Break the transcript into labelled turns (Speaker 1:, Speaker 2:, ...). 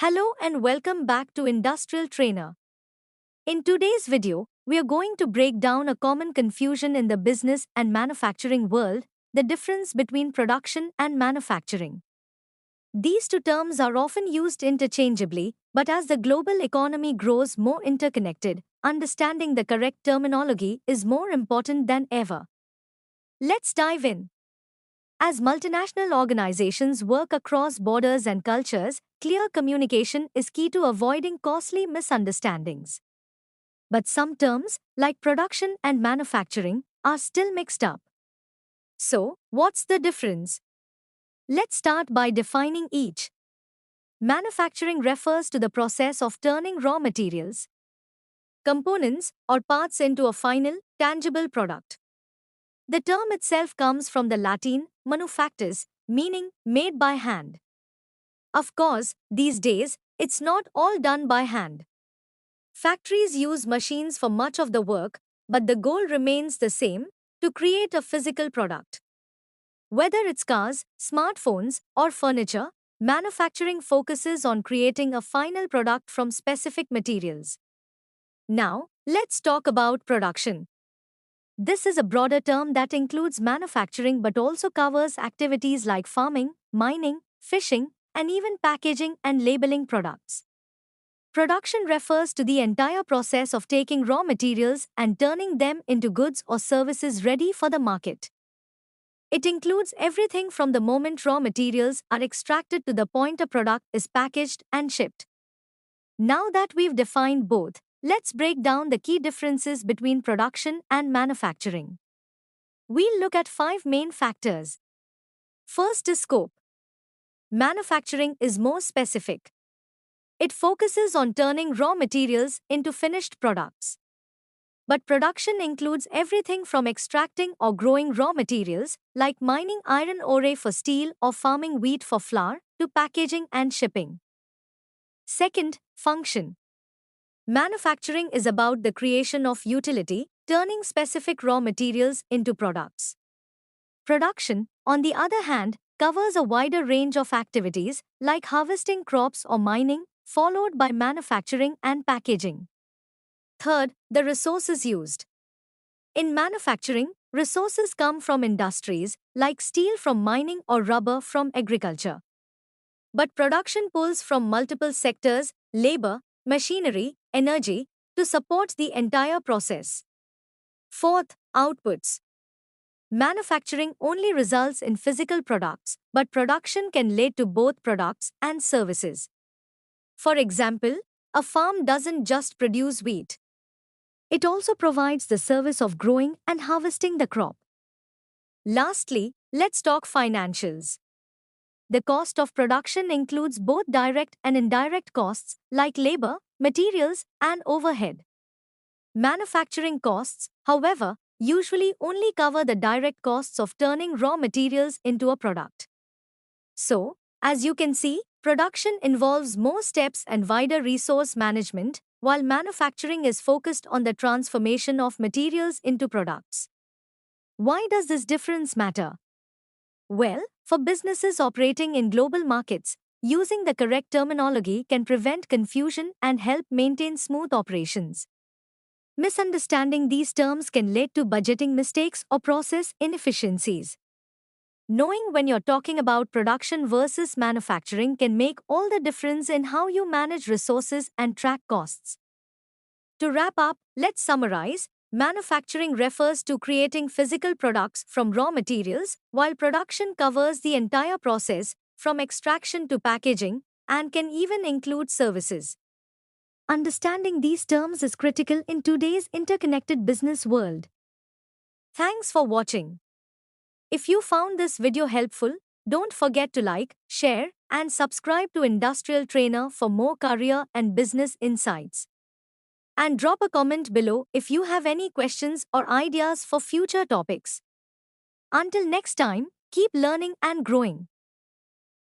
Speaker 1: Hello and welcome back to Industrial Trainer. In today's video, we are going to break down a common confusion in the business and manufacturing world, the difference between production and manufacturing. These two terms are often used interchangeably, but as the global economy grows more interconnected, understanding the correct terminology is more important than ever. Let's dive in. As multinational organizations work across borders and cultures, clear communication is key to avoiding costly misunderstandings. But some terms, like production and manufacturing, are still mixed up. So, what's the difference? Let's start by defining each. Manufacturing refers to the process of turning raw materials, components, or parts into a final, tangible product. The term itself comes from the Latin manufactus, meaning made by hand. Of course, these days, it's not all done by hand. Factories use machines for much of the work, but the goal remains the same, to create a physical product. Whether it's cars, smartphones, or furniture, manufacturing focuses on creating a final product from specific materials. Now, let's talk about production. This is a broader term that includes manufacturing but also covers activities like farming, mining, fishing, and even packaging and labeling products. Production refers to the entire process of taking raw materials and turning them into goods or services ready for the market. It includes everything from the moment raw materials are extracted to the point a product is packaged and shipped. Now that we've defined both, let's break down the key differences between production and manufacturing. We'll look at 5 main factors. First is scope. Manufacturing is more specific. It focuses on turning raw materials into finished products. But production includes everything from extracting or growing raw materials, like mining iron ore for steel or farming wheat for flour, to packaging and shipping. Second, function. Manufacturing is about the creation of utility, turning specific raw materials into products. Production, on the other hand, covers a wider range of activities, like harvesting crops or mining, followed by manufacturing and packaging. Third, the resources used. In manufacturing, resources come from industries, like steel from mining or rubber from agriculture. But production pulls from multiple sectors, labor, machinery, energy, to support the entire process. Fourth, outputs. Manufacturing only results in physical products, but production can lead to both products and services. For example, a farm doesn't just produce wheat. It also provides the service of growing and harvesting the crop. Lastly, let's talk financials. The cost of production includes both direct and indirect costs, like labor, materials, and overhead. Manufacturing costs, however, usually only cover the direct costs of turning raw materials into a product. So, as you can see, production involves more steps and wider resource management, while manufacturing is focused on the transformation of materials into products. Why does this difference matter? Well, for businesses operating in global markets, using the correct terminology can prevent confusion and help maintain smooth operations. Misunderstanding these terms can lead to budgeting mistakes or process inefficiencies. Knowing when you're talking about production versus manufacturing can make all the difference in how you manage resources and track costs. To wrap up, let's summarize. Manufacturing refers to creating physical products from raw materials, while production covers the entire process, from extraction to packaging, and can even include services. Understanding these terms is critical in today's interconnected business world. Thanks for watching. If you found this video helpful, don't forget to like, share, and subscribe to Industrial Trainer for more career and business insights. And drop a comment below if you have any questions or ideas for future topics. Until next time, keep learning and growing.